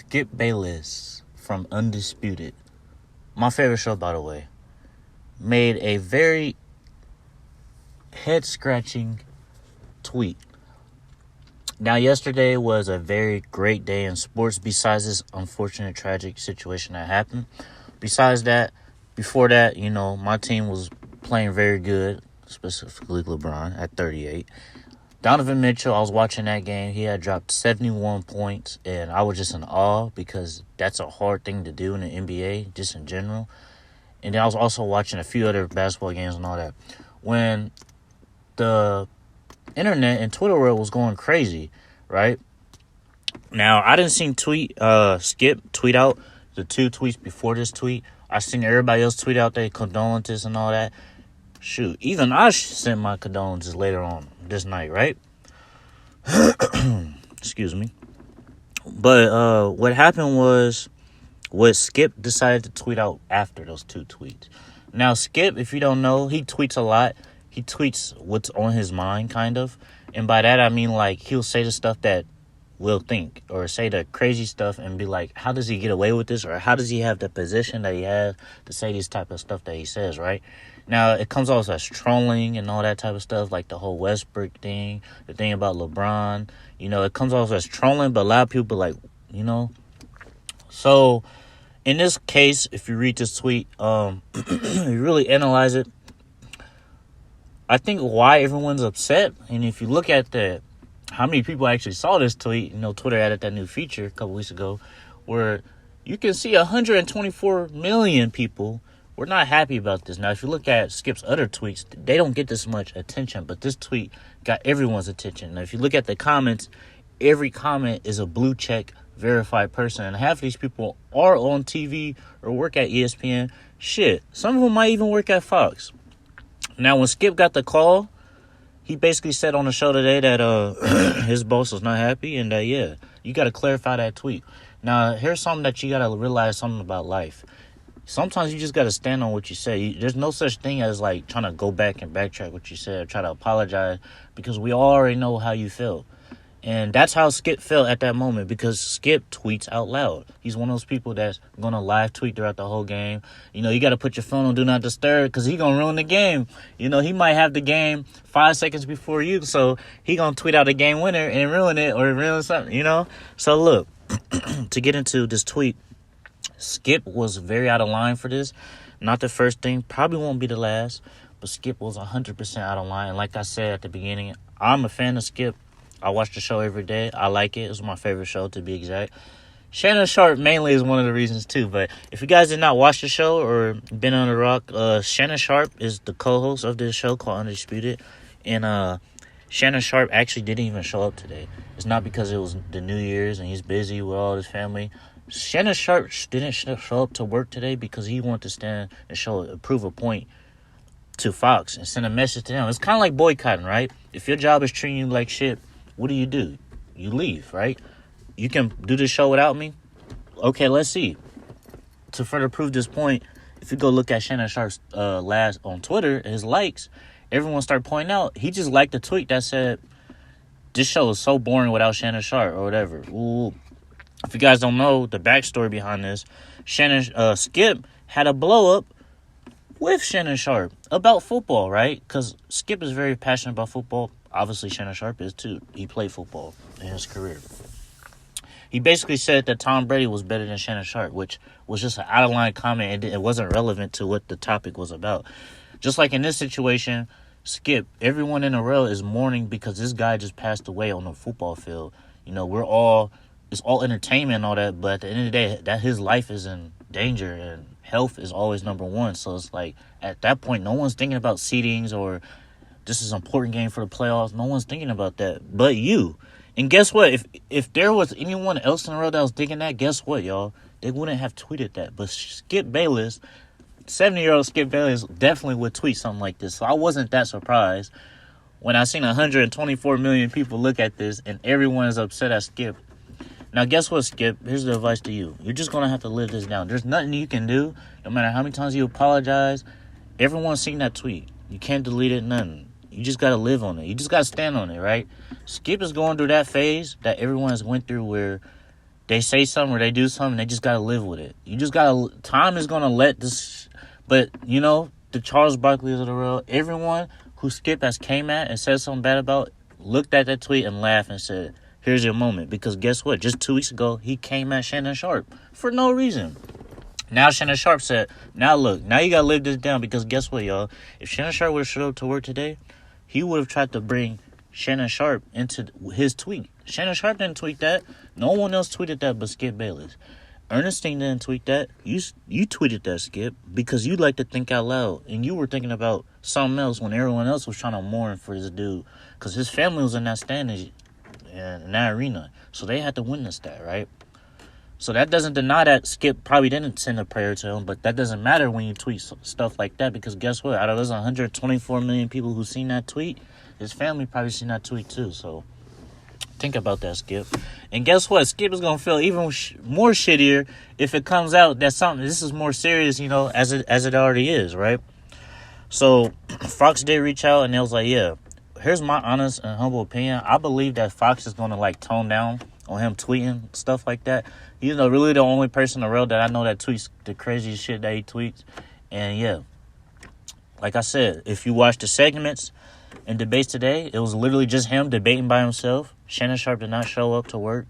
Skip Bayless from Undisputed, my favorite show, by the way, made a very head-scratching tweet. Now, yesterday was a very great day in sports besides this unfortunate, tragic situation that happened. Besides that, before that, my team was playing very good, specifically LeBron at 38. Donovan Mitchell, I was watching that game. He had dropped 71 points, and I was just in awe because that's a hard thing to do in the NBA, just in general. And then I was also watching a few other basketball games and all that. When the internet and Twitter world was going crazy, right? Now, I didn't see Skip tweet out the 2 tweets before this tweet. I seen everybody else tweet out their condolences and all that. Shoot, even I sent my condolences later on this night, right? Excuse me. But what happened was what Skip decided to tweet out after those 2 tweets. Now, Skip, if you don't know, he tweets a lot. He tweets what's on his mind, kind of. And by that, I mean, like, he'll say the stuff that we'll think, or say the crazy stuff and be like, how does he get away with this? Or how does he have the position that he has to say this type of stuff that he says, right? Now, it comes off as trolling and all that type of stuff, like the whole Westbrook thing, the thing about LeBron. It comes off as trolling, but a lot of people like, So, in this case, if you read this tweet, you really analyze it, I think why everyone's upset, and if you look at how many people actually saw this tweet, Twitter added that new feature a couple weeks ago, where you can see 124 million people were not happy about this. Now, if you look at Skip's other tweets, they don't get this much attention, but this tweet got everyone's attention. Now, if you look at the comments, every comment is a blue check verified person, and half of these people are on TV or work at ESPN. Shit, some of them might even work at Fox. Now, when Skip got the call, he basically said on the show today that his boss was not happy, and that, you got to clarify that tweet. Now, here's something that you got to realize something about life. Sometimes you just got to stand on what you say. There's no such thing as, like, trying to go back and backtrack what you said or try to apologize, because we already know how you feel. And that's how Skip felt at that moment, because Skip tweets out loud. He's one of those people that's going to live tweet throughout the whole game. You got to put your phone on Do Not Disturb, because he going to ruin the game. He might have the game 5 seconds before you, so he going to tweet out a game winner and ruin it or ruin something, So, look, to get into this tweet, Skip was very out of line for this. Not the first thing, probably won't be the last, but Skip was 100% out of line. And like I said at the beginning, I'm a fan of Skip. I watch the show every day. I like it. It's my favorite show, to be exact. Shannon Sharp mainly is one of the reasons, too. But if you guys did not watch the show or been on the rock, Shannon Sharp is the co-host of this show called Undisputed. And Shannon Sharp actually didn't even show up today. It's not because it was the New Year's and he's busy with all his family. Shannon Sharp didn't show up to work today because he wanted to stand and prove a point to Fox and send a message to them. It's kind of like boycotting, right? If your job is treating you like shit, what do? You leave, right? You can do this show without me? Okay, let's see. To further prove this point, if you go look at Shannon Sharp's last on Twitter, his likes, everyone started pointing out, he just liked a tweet that said, this show is so boring without Shannon Sharp or whatever. Ooh. If you guys don't know the backstory behind this, Skip had a blow up with Shannon Sharp about football, right? Because Skip is very passionate about football. Obviously, Shannon Sharp is too. He played football in his career. He basically said that Tom Brady was better than Shannon Sharp, which was just an out-of-line comment, and it wasn't relevant to what the topic was about. Just like in this situation, Skip, everyone in the world is mourning because this guy just passed away on the football field. It's all entertainment and all that, but at the end of the day, that his life is in danger, and health is always number one. So it's like, at that point, no one's thinking about seedings or this is an important game for the playoffs. No one's thinking about that but you. And guess what? If there was anyone else in the world that was thinking that, guess what, y'all? They wouldn't have tweeted that. But Skip Bayless, 70-year-old Skip Bayless, definitely would tweet something like this. So I wasn't that surprised when I seen 124 million people look at this and everyone is upset at Skip. Now, guess what, Skip? Here's the advice to you. You're just going to have to live this down. There's nothing you can do, no matter how many times you apologize. Everyone's seen that tweet. You can't delete it, nothing. You just got to live on it. You just got to stand on it, right? Skip is going through that phase that everyone has went through where they say something or they do something, they just gotta live with it. You just gotta. Time is gonna let this. But the Charles Barkley's of the world, everyone who Skip has came at and said something bad about, looked at that tweet and laughed and said, "Here's your moment." Because guess what? Just 2 weeks ago, he came at Shannon Sharp for no reason. Now Shannon Sharp said, "Now look, now you gotta live this down." Because guess what, y'all? If Shannon Sharp would have showed up to work today, he would have tried to bring Shannon Sharp into his tweet. Shannon Sharp didn't tweet that. No one else tweeted that but Skip Bayless. Ernestine didn't tweet that. You tweeted that, Skip, because you like to think out loud. And you were thinking about something else when everyone else was trying to mourn for this dude. Because his family was in that standing in that arena. So they had to witness that, right? So that doesn't deny that Skip probably didn't send a prayer to him. But that doesn't matter when you tweet stuff like that. Because guess what? Out of those 124 million people who seen that tweet, his family probably seen that tweet too. So think about that, Skip. And guess what? Skip is going to feel even more shittier if it comes out that this is more serious, as it already is, right? So Fox did reach out and it was like, yeah, here's my honest and humble opinion. I believe that Fox is going to tone down on him tweeting stuff like that. He's really the only person in the world that I know that tweets the craziest shit that he tweets. And yeah, like I said, if you watch the segments and debates today, it was literally just him debating by himself. Shannon Sharp did not show up to work.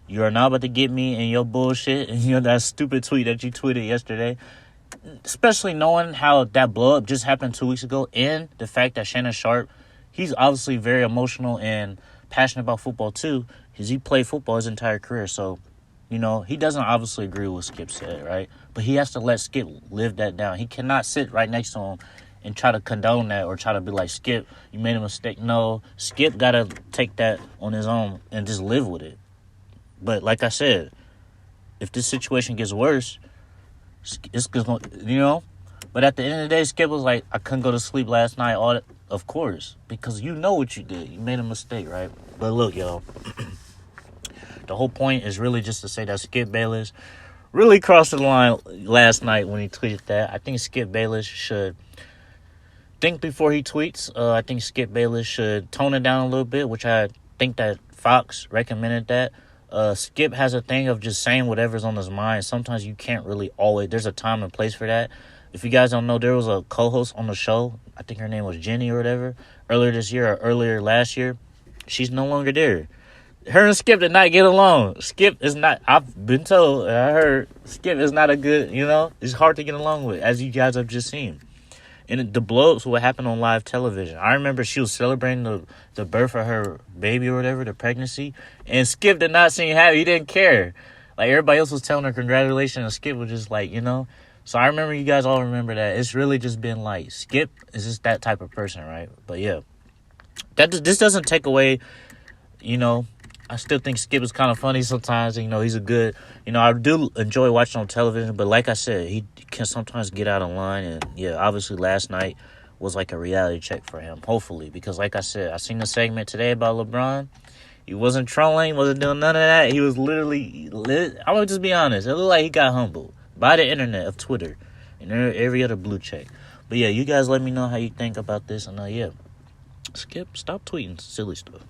You are not about to get me in your bullshit and that stupid tweet that you tweeted yesterday. Especially knowing how that blow up just happened 2 weeks ago, and the fact that Shannon Sharp, he's obviously very emotional and passionate about football too, because he played football his entire career. So, he doesn't obviously agree with what Skip said, right? But he has to let Skip live that down. He cannot sit right next to him and try to condone that or try to be like, Skip, you made a mistake. No, Skip got to take that on his own and just live with it. But like I said, if this situation gets worse, it's going to, But at the end of the day, Skip was like, I couldn't go to sleep last night. Of course, because you know what you did. You made a mistake, right? But look, y'all, the whole point is really just to say that Skip Bayless really crossed the line last night when he tweeted that. I think Skip Bayless should think before he tweets. I think Skip Bayless should tone it down a little bit, which I think that Fox recommended that. Skip has a thing of just saying whatever's on his mind. Sometimes you can't really always. There's a time and place for that. If you guys don't know, there was a co-host on the show. I think her name was Jenny or whatever. Earlier this year or earlier last year. She's no longer there. Her and Skip did not get along. Skip is not, I've been told, I heard, Skip is not a good, it's hard to get along with, as you guys have just seen. And the blow-ups what happened on live television. I remember she was celebrating the birth of her baby or whatever, the pregnancy. And Skip did not seem happy. He didn't care. Everybody else was telling her congratulations. And Skip was just So I remember you guys all remember that. It's really just been Skip is just that type of person, right? But yeah. This doesn't take away, I still think Skip is kind of funny sometimes. He's a good, I do enjoy watching on television. But like I said, he can sometimes get out of line. And yeah, obviously last night was a reality check for him, hopefully. Because like I said, I seen the segment today about LeBron. He wasn't trolling, wasn't doing none of that. He was literally, I would just be honest, it looked like he got humbled by the internet of Twitter and every other blue check. But yeah, you guys let me know how you think about this. And yeah, Skip, stop tweeting silly stuff.